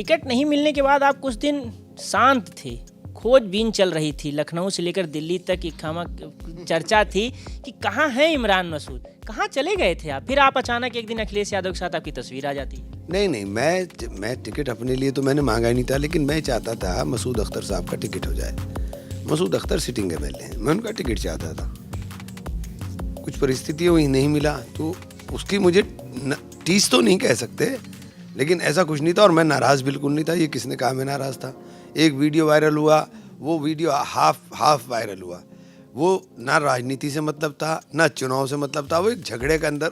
Ticket नहीं मिलने के बाद आप कुछ दिन शांत थे, खोजबीन चल रही थी, लखनऊ से लेकर दिल्ली तक एक चर्चा थी कि कहाँ है इमरान मसूद, कहाँ चले गए थे आप। फिर आप अचानक एक दिन अखिलेश यादव के साथ आपकी तस्वीर आ जाती है। नहीं, मैं टिकट अपने लिए तो मैंने मांगा ही नहीं था, लेकिन मैं चाहता था मसूद अख्तर साहब का टिकट हो जाए। मसूद अख्तर सिटिंग एमएलए हैं, मैं उनका टिकट चाहता था। कुछ परिस्थितियों ही नहीं मिला तो उसकी मुझे टीस तो नहीं कह सकते, लेकिन ऐसा कुछ नहीं था और मैं नाराज़ बिल्कुल नहीं था। ये किसने कहा मैं नाराज़ था? एक वीडियो वायरल हुआ, वो वीडियो हाफ वायरल हुआ। वो ना राजनीति से मतलब था, ना चुनाव से मतलब था, वो एक झगड़े के अंदर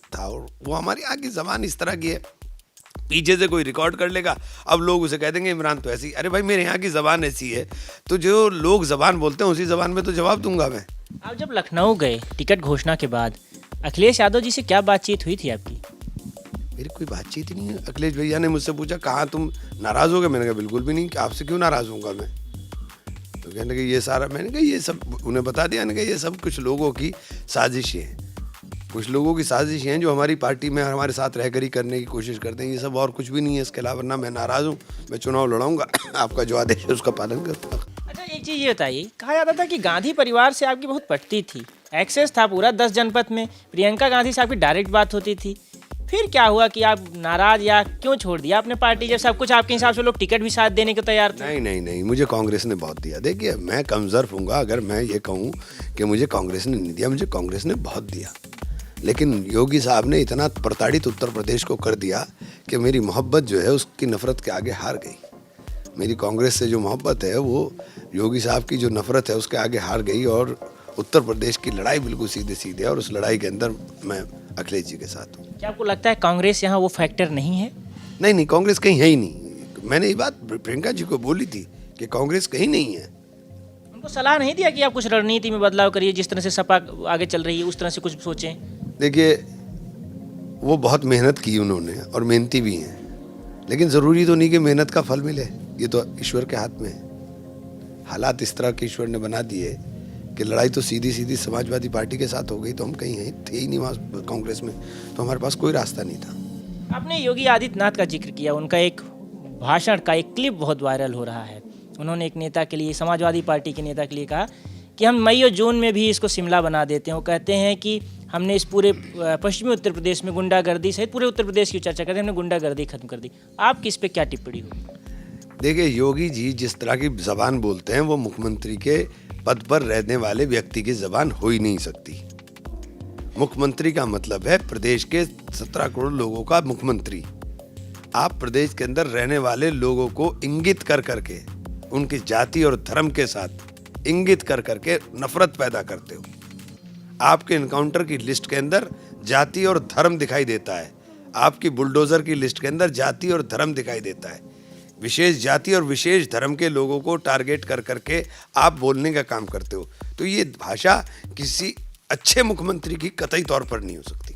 था। और वो हमारी आगे ज़बान इस तरह की है, पीछे से कोई रिकॉर्ड कर लेगा, अब लोग उसे कह देंगे इमरान तो ऐसी। अरे भाई, मेरे यहाँ की ज़बान ऐसी है, तो जो लोग ज़बान बोलते हैं उसी ज़बान में तो जवाब दूंगा मैं। आप जब लखनऊ गए टिकट घोषणा के बाद, अखिलेश यादव जी से क्या बातचीत हुई थी आपकी? मेरी कोई बातचीत ही नहीं है। अखिलेश भैया ने मुझसे पूछा कहाँ तुम नाराज़ हो गए? मैंने कहा बिल्कुल भी नहीं, आपसे क्यों नाराज़ होऊंगा मैं? तो कहने लगे ये सारा, मैंने कहा ये सब उन्हें बता दिया। मैंने कहा ये सब कुछ लोगों की साजिशें हैं, कुछ लोगों की साजिशें हैं जो हमारी पार्टी में हमारे साथ रहकर ही करने की कोशिश करते हैं। ये सब और कुछ भी नहीं है इसके अलावा। ना मैं नाराज़ हूँ, मैं चुनाव लड़ाऊंगा, आपका जो आदेश है उसका पालन करूँगा। अच्छा, एक चीज़ ये बताइए, कहा जाता था कि गांधी परिवार से आपकी बहुत पटती थी, एक्सेस था पूरा 10 जनपद में, प्रियंका गांधी से आपकी डायरेक्ट बात होती थी। फिर क्या हुआ कि आप नाराज़ या क्यों छोड़ दिया आपने पार्टी, जब सब कुछ आपके हिसाब से लोग टिकट भी साथ देने को तैयार थे? नहीं, मुझे कांग्रेस ने बहुत दिया। देखिए, मैं कमज़ोर हूँगा अगर मैं ये कहूँ कि मुझे कांग्रेस ने नहीं दिया, मुझे कांग्रेस ने बहुत दिया। लेकिन योगी साहब ने इतना प्रताड़ित उत्तर प्रदेश को कर दिया कि मेरी मोहब्बत जो है उसकी नफ़रत के आगे हार गई। मेरी कांग्रेस से जो मोहब्बत है वो योगी साहब की जो नफ़रत है उसके आगे हार गई, और उत्तर प्रदेश की लड़ाई बिल्कुल सीधे और उस लड़ाई के अंदर मैं अखिलेश जी के साथ हूँ। क्या आपको लगता है कांग्रेस यहाँ वो फैक्टर नहीं है? नहीं, कांग्रेस कहीं है ही नहीं। मैंने ये बात प्रियंका जी को बोली थी कि कांग्रेस कहीं नहीं है। उनको सलाह नहीं दिया कि आप कुछ रणनीति में बदलाव करिए, जिस तरह से सपा आगे चल रही है उस तरह से कुछ सोचें? देखिए, वो बहुत मेहनत की उन्होंने और मेहनती भी हैं, लेकिन ज़रूरी तो नहीं कि मेहनत का फल मिले, ये तो ईश्वर के हाथ में है। हालात इस तरह के ईश्वर ने बना दिए कि लड़ाई तो सीधी समाजवादी पार्टी के साथ हो गई, तो हम कहीं थे ही नहीं वहाँ कांग्रेस में, तो हमारे पास कोई रास्ता नहीं था। आपने योगी आदित्यनाथ का जिक्र किया, उनका एक भाषण का एक क्लिप बहुत वायरल हो रहा है। उन्होंने एक नेता के लिए, समाजवादी पार्टी के नेता के लिए कहा कि हम मई और जून में भी इसको शिमला बना देते हैं। वो कहते हैं कि हमने इस पूरे पश्चिमी उत्तर प्रदेश में गुंडागर्दी सहित पूरे उत्तर प्रदेश की चर्चा करते हैं, हमने गुंडागर्दी खत्म कर दी। आपकी इस पर क्या टिप्पणी होगी? देखिए, योगी जी जिस तरह की ज़बान बोलते हैं वो मुख्यमंत्री के पद पर रहने वाले व्यक्ति की ज़बान हो ही नहीं सकती। मुख्यमंत्री का मतलब है प्रदेश के 17 करोड़ लोगों का मुख्यमंत्री। आप प्रदेश के अंदर रहने वाले लोगों को इंगित कर करके, उनकी जाति और धर्म के साथ इंगित कर करके नफरत पैदा करते हो। आपके इनकाउंटर की लिस्ट के अंदर जाति और धर्म दिखाई देता है, आपकी बुलडोजर की लिस्ट के अंदर जाति और धर्म दिखाई देता है। विशेष जाति और विशेष धर्म के लोगों को टारगेट कर करके आप बोलने का काम करते हो, तो ये भाषा किसी अच्छे मुख्यमंत्री की कतई तौर पर नहीं हो सकती।